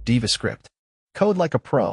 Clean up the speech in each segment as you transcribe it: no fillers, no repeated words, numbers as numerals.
DivaScript. Code like a pro.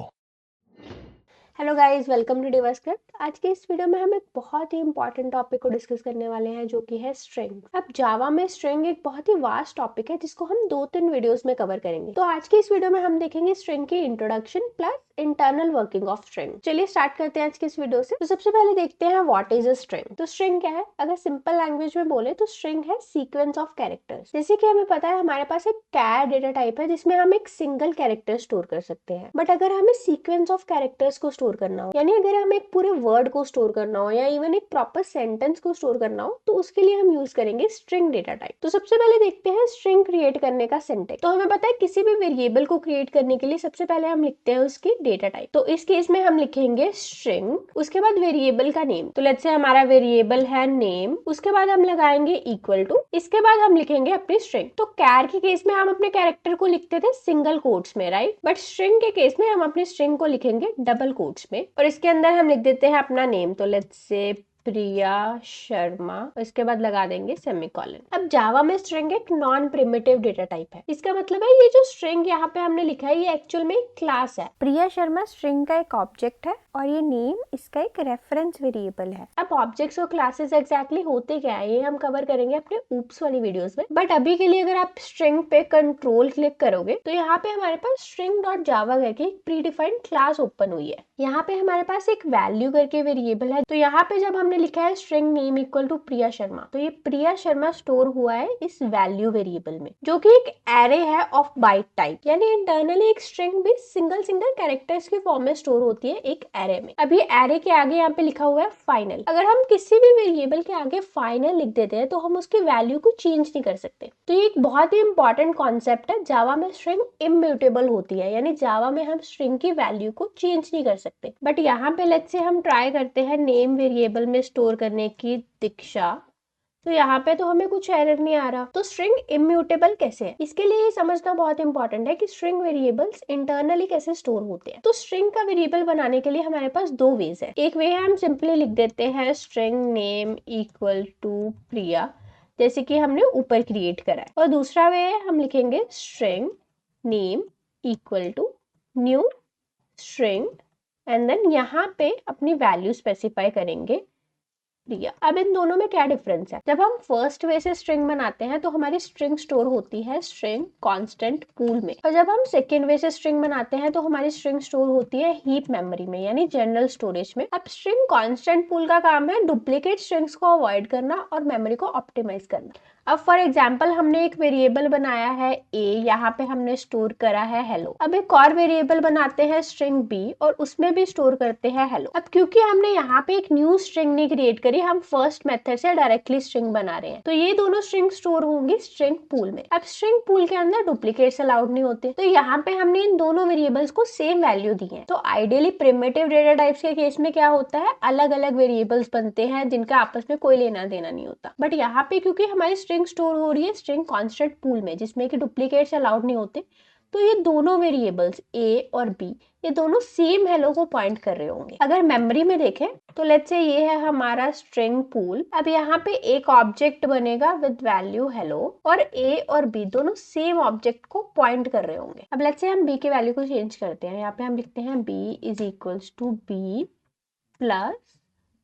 Hello guys, welcome to डिवास्क्रिप्ट। आज के इस वीडियो में हम एक बहुत ही इंपॉर्टेंट टॉपिक को डिस्कस करने वाले हैं, जो कि है स्ट्रिंग। अब जावा में स्ट्रिंग एक बहुत ही वास्ट टॉपिक है, जिसको हम 2-3 वीडियोस में कवर करेंगे। तो आज के इस वीडियो में हम देखेंगे स्ट्रिंग की introduction plus internal working of string. चलिए स्टार्ट करते हैं आज के इस वीडियो से। तो सबसे पहले देखते हैं व्हाट इज अ स्ट्रिंग। तो स्ट्रिंग क्या है? अगर सिंपल लैंग्वेज में बोले तो स्ट्रिंग है सीक्वेंस ऑफ कैरेक्टर्स। जैसे कि हमें पता है हमारे पास एक कैर डेटा टाइप है, जिसमें हम एक सिंगल कैरेक्टर स्टोर कर सकते हैं। बट अगर हमें सीक्वेंस ऑफ कैरेक्टर्स को स्टोर करना हो, यानी अगर हमें एक पूरे वर्ड को स्टोर करना हो या इवन एक प्रॉपर सेंटेंस को स्टोर करना हो, तो उसके लिए हम यूज करेंगे स्ट्रिंग डेटा टाइप। तो सबसे पहले देखते हैं स्ट्रिंग क्रिएट करने का सिंटैक्स। तो हमें पता है किसी भी वेरिएबल को क्रिएट करने के लिए सबसे पहले हम लिखते हैं उसकी डेटा टाइप। तो इस केस में हम लिखेंगे स्ट्रिंग, उसके बाद वेरिएबल का नेम। तो लेट्स से हमारा वेरिएबल है नेम, उसके बाद हम लगाएंगे इक्वल टू, इसके बाद हम लिखेंगे अपनी स्ट्रिंग। तो कैर के केस में हम अपने कैरेक्टर को लिखते थे सिंगल कोट्स में, राइट? बट स्ट्रिंग के केस में हम अपनी स्ट्रिंग को लिखेंगे डबल कोट्स में, और इसके अंदर हम लिख देते हैं अपना नेम। तो लेट्स से प्रिया शर्मा, इसके बाद लगा देंगे सेमीकोलन। अब जावा में स्ट्रिंग एक नॉन प्रिमिटिव डेटा टाइप है। इसका मतलब है ये जो स्ट्रिंग यहाँ पे हमने लिखा है, ये एक्चुअल में एक क्लास है। प्रिया शर्मा स्ट्रिंग का एक ऑब्जेक्ट है और ये नेम इसका एक रेफरेंस वेरिएबल है। अब ऑब्जेक्ट्स और क्लासेस एग्जैक्टली होते क्या है, ये हम कवर करेंगे अपने ऊप्स वाली वीडियोस में। बट अभी के लिए अगर आप स्ट्रिंग पे कंट्रोल क्लिक करोगे, तो यहाँ पे हमारे पास स्ट्रिंग डॉट जावा करके एक प्री डिफाइंड क्लास ओपन हुई है। यहाँ पे हमारे पास एक वैल्यू करके वेरिएबल है। तो यहाँ पे जब हमने लिखा है string name equal to Priya Sharma, तो ये प्रिया शर्मा स्टोर हुआ है इस वैल्यू वेरिएबल में, जो कि एक एरे है ऑफ बाइट टाइप। यानी इंटरनली एक स्ट्रिंग भी सिंगल कैरेक्टर्स के फॉर्म में स्टोर होती है एक एरे में। अभी एरे के आगे यहाँ पे लिखा हुआ है फाइनल। अगर हम किसी भी वेरिएबल के आगे फाइनल लिख देते हैं, तो हम उसकी वैल्यू को चेंज नहीं कर सकते। तो ये एक बहुत ही इंपॉर्टेंट कॉन्सेप्ट है। जावा में स्ट्रिंग इम्यूटेबल होती है, यानी जावा में हम स्ट्रिंग की वैल्यू को चेंज नहीं कर सकते। बट यहाँ पे लेट्स से हम ट्राई करते हैं नेम वेरिएबल में स्टोर करने की दीक्षा, तो यहाँ पे तो हमें कुछ एरर नहीं आ रहा। तो स्ट्रिंग इम्यूटेबल कैसे है, इसके लिए ये समझना बहुत इंपॉर्टेंट है कि स्ट्रिंग वेरिएबल्स इंटरनली कैसे स्टोर होते हैं। तो स्ट्रिंग का वेरिएबल बनाने के लिए हमारे पास दो वेज है। एक वे है हम सिंपली लिख देते हैं स्ट्रिंग नेम इक्वल टू प्रिया, जैसे कि हमने ऊपर क्रिएट करा है। और दूसरा वे है हम लिखेंगे string name equal to new string, and then यहाँ पे अपनी वैल्यू स्पेसिफाई करेंगे प्रिया। अब इन दोनों में क्या डिफरेंस है? जब हम फर्स्ट वे से स्ट्रिंग बनाते हैं, तो हमारी स्ट्रिंग स्टोर होती है स्ट्रिंग कांस्टेंट पूल में, और जब हम सेकेंड वे से स्ट्रिंग बनाते हैं, तो हमारी स्ट्रिंग स्टोर होती है हीप मेमोरी में, यानी जनरल स्टोरेज में। अब स्ट्रिंग कांस्टेंट पूल का काम है डुप्लीकेट स्ट्रिंग्स को अवॉइड करना और मेमोरी को ऑप्टिमाइज करना। अब फॉर एग्जाम्पल हमने एक वेरिएबल बनाया है ए, यहाँ पे हमने स्टोर करा है हेलो। अब एक और वेरिएबल बनाते हैं स्ट्रिंग बी, और उसमें भी स्टोर करते हैं हेलो। अब क्योंकि हमने यहाँ पे एक न्यू स्ट्रिंग नहीं क्रिएट करी, हम फर्स्ट मेथड से डायरेक्टली स्ट्रिंग बना रहे हैं, तो ये दोनों स्ट्रिंग स्टोर होंगी स्ट्रिंग पूल में। अब स्ट्रिंग पूल के अंदर डुप्लीकेट्स अलाउड नहीं होते, तो यहाँ पे हमने इन दोनों वेरिएबल्स को सेम वैल्यू दी है। तो आइडियली प्रिमिटिव डेटा टाइप्स के केस में क्या होता है, अलग अलग वेरिएबल्स बनते हैं जिनका आपस में कोई लेना देना नहीं होता। बट यहाँ पे क्योंकि हमारी स्ट्रिंग स्टोर हो रही है स्ट्रिंग कांस्टेंट पूल में, जिसमें कि डुप्लीकेट्स अलाउड नहीं होते, तो ये दोनों वेरिएबल्स ए और बी, ये दोनों सेम हेलो को पॉइंट कर रहे होंगे। अगर मेमोरी में देखें, तो लेट्स से ये है हमारा स्ट्रिंग पूल। अब यहाँ पे एक ऑब्जेक्ट बनेगा विद वैल्यू हेलो, और ए और बी दोनों सेम ऑब्जेक्ट को पॉइंट कर रहे होंगे। अब लेट्स से हम बी के वैल्यू को चेंज करते हैं। यहाँ पे हम लिखते हैं B is equals to B plus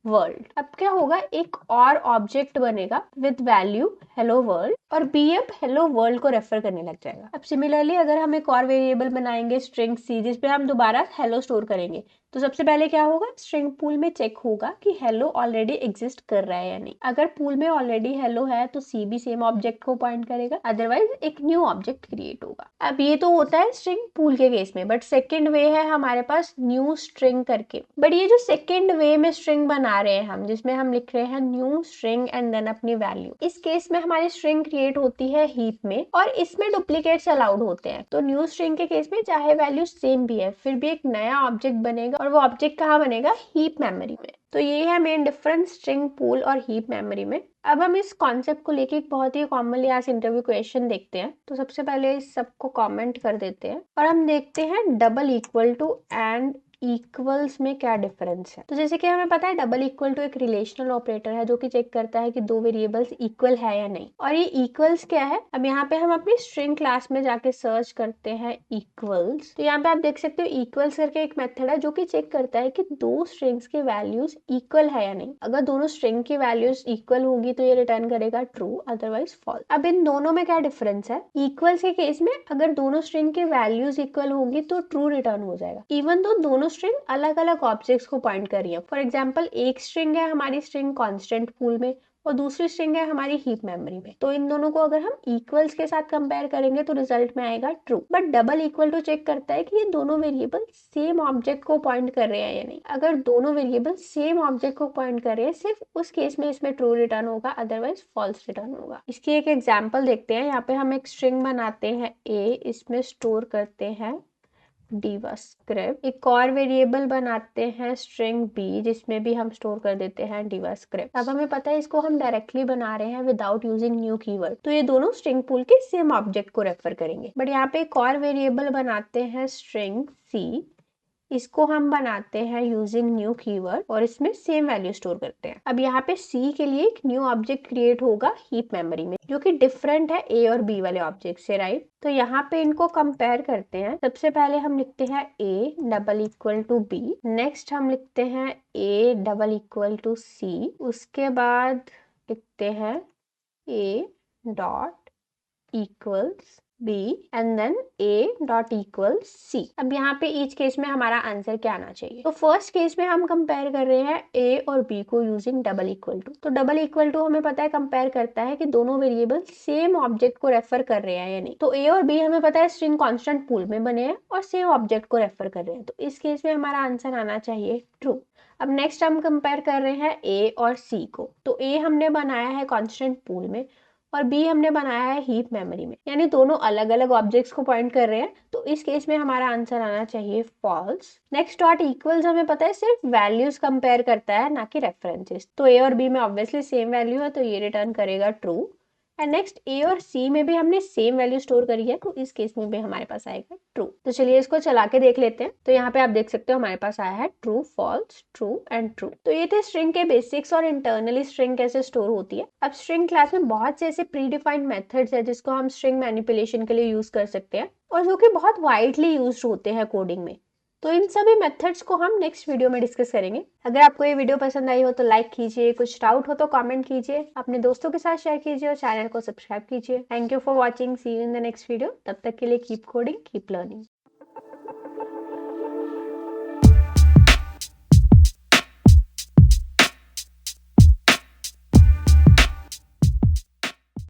world. अब क्या होगा, एक और ऑब्जेक्ट बनेगा विद वैल्यू हेलो वर्ल्ड, और बी अब हेलो वर्ल्ड को रेफर करने लग जाएगा। अब सिमिलरली अगर हम एक और वेरिएबल बनाएंगे स्ट्रिंग सी, जिसपे हम दोबारा हेलो स्टोर करेंगे, तो सबसे पहले क्या होगा, स्ट्रिंग पूल में चेक होगा कि हेलो ऑलरेडी एग्जिस्ट कर रहा है या नहीं। अगर पूल में ऑलरेडी हेलो है, तो सी भी सेम ऑब्जेक्ट को पॉइंट करेगा, अदरवाइज एक न्यू ऑब्जेक्ट क्रिएट होगा। अब ये तो होता है स्ट्रिंग पूल के केस में, बट सेकेंड वे है हमारे पास न्यू स्ट्रिंग करके। बट ये जो सेकेंड वे में स्ट्रिंग बना रहे हैं हम, जिसमें हम लिख रहे हैं न्यू स्ट्रिंग एंड देन अपनी वैल्यू, इस केस में हमारी स्ट्रिंग क्रिएट होती है हीप में, और इसमें डुप्लीकेट्स अलाउड होते हैं। तो न्यू स्ट्रिंग के केस में चाहे वैल्यू सेम भी है, फिर भी एक नया ऑब्जेक्ट बनेगा, और वो ऑब्जेक्ट कहाँ बनेगा, हीप मेमोरी में। तो ये है मेन डिफरेंस स्ट्रिंग पूल और हीप मेमोरी में। अब हम इस कॉन्सेप्ट को लेके एक बहुत ही कॉमनली आज इंटरव्यू क्वेश्चन देखते हैं। तो सबसे पहले इस सबको कमेंट कर देते हैं, और हम देखते हैं double equal to and equals में क्या डिफरेंस है। तो जैसे कि हमें पता है डबल इक्वल टू एक रिलेशनल ऑपरेटर है जो कि चेक करता है कि दो वेरिएबल्स इक्वल है या नहीं। और ये इक्वल्स क्या है, अब यहाँ पे हम अपनी स्ट्रिंग क्लास में जाके सर्च करते हैं इक्वल्स। तो यहाँ पे आप देख सकते हो इक्वल्स करके एक मेथड है जो कि चेक करता है कि दो स्ट्रिंग्स की वैल्यूज इक्वल है या नहीं। अगर दोनों स्ट्रिंग की वैल्यूज इक्वल होगी तो ये रिटर्न करेगा ट्रू, अदरवाइज फॉल्स। अब इन दोनों में क्या डिफरेंस है, इक्वल्स के केस में अगर दोनों स्ट्रिंग की वैल्यूज इक्वल होगी तो ट्रू रिटर्न हो जाएगा, इवन तो दोनों स्ट्रिंग अलग अलग ऑब्जेक्ट्स को पॉइंट कर रही है। फॉर एग्जाम्पल एक स्ट्रिंग है हमारी स्ट्रिंग कॉन्स्टेंट पूल में और दूसरी स्ट्रिंग है हमारी हीप मेमोरी में। तो इन दोनों को अगर हम इक्वल्स के साथ कंपेयर करेंगे तो रिजल्ट में आएगा true. But double equal to check करता है कि ये दोनों वेरिएबल सेम ऑब्जेक्ट को पॉइंट कर रहे हैं या नहीं। अगर दोनों वेरिएबल सेम ऑब्जेक्ट को पॉइंट कर रहे हैं सिर्फ उस केस में इसमें ट्रू रिटर्न होगा, अदरवाइज फॉल्स रिटर्न होगा। इसकी एक एग्जाम्पल देखते हैं। यहाँ पे हम एक स्ट्रिंग बनाते हैं ए, इसमें स्टोर करते हैं डिवास्क्रिप्ट। एक और वेरिएबल बनाते हैं स्ट्रिंग बी जिसमें भी हम स्टोर कर देते हैं डिवास्क्रिप्ट। अब हमें पता है इसको हम डायरेक्टली बना रहे हैं विदाउट यूजिंग न्यू कीवर्ड, तो ये दोनों स्ट्रिंग पूल के सेम ऑब्जेक्ट को रेफर करेंगे। बट यहाँ पे एक और वेरिएबल बनाते हैं स्ट्रिंग सी, इसको हम बनाते हैं यूजिंग न्यू कीवर्ड और इसमें सेम वैल्यू स्टोर करते हैं। अब यहाँ पे सी के लिए एक न्यू ऑब्जेक्ट क्रिएट होगा हीप मेमोरी में जो कि डिफरेंट है ए और बी वाले ऑब्जेक्ट से, राइट। तो यहाँ पे इनको कंपेयर करते हैं। सबसे पहले हम लिखते हैं A double equal to B, next हम लिखते हैं A double equal to C, उसके बाद लिखते हैं A dot equals b and then a dot equals c। अब यहाँ पे ईच केस में हमारा आंसर क्या आना चाहिए। तो फर्स्ट केस में हम कंपेयर कर रहे हैं a और b को यूजिंग डबल इक्वल टू। तो डबल इक्वल टू हमें पता है कंपेयर करता है कि दोनों वेरिएबल सेम ऑब्जेक्ट को रेफर कर रहे हैं या नहीं। तो a और b हमें पता है स्ट्रिंग कांस्टेंट पूल में बने हैं और सेम ऑब्जेक्ट को रेफर कर रहे हैं, तो इस केस में हमारा आंसर आना चाहिए ट्रू। अब नेक्स्ट हम कंपेयर कर रहे हैं a और c को। तो a हमने बनाया है कांस्टेंट पूल में और बी हमने बनाया है हीप मेमोरी में, यानी दोनों अलग अलग ऑब्जेक्ट्स को पॉइंट कर रहे हैं, तो इस केस में हमारा आंसर आना चाहिए फॉल्स। नेक्स्ट डॉट इक्वल्स हमें पता है सिर्फ वैल्यूज कंपेयर करता है ना कि रेफरेंसेस। तो ए और बी में ऑब्वियसली सेम वैल्यू है तो ये रिटर्न करेगा ट्रू। एंड नेक्स्ट ए और सी में भी हमने सेम वैल्यू स्टोर करी है तो इस केस में भी हमारे पास आएगा ट्रू। तो चलिए इसको चला के देख लेते हैं। तो यहाँ पे आप देख सकते हो हमारे पास आया है true, false, true and true. तो ये थे स्ट्रिंग के बेसिक्स और इंटरनली स्ट्रिंग कैसे स्टोर होती है। अब स्ट्रिंग क्लास में बहुत से ऐसे प्री डिफाइंड मेथड्स है जिसको हम स्ट्रिंग मैनिपुलेशन के लिए यूज कर सकते हैं और जो कि बहुत वाइडली यूज होते हैं कोडिंग में। तो इन सभी मेथड्स को हम नेक्स्ट वीडियो में डिस्कस करेंगे। अगर आपको ये वीडियो पसंद आई हो तो लाइक कीजिए, कुछ डाउट हो तो कमेंट कीजिए, अपने दोस्तों के साथ शेयर कीजिए और चैनल को सब्सक्राइब कीजिए। Thank you for watching, see you in the next video. तब तक के लिए कीप कोडिंग, कीप लर्निंग।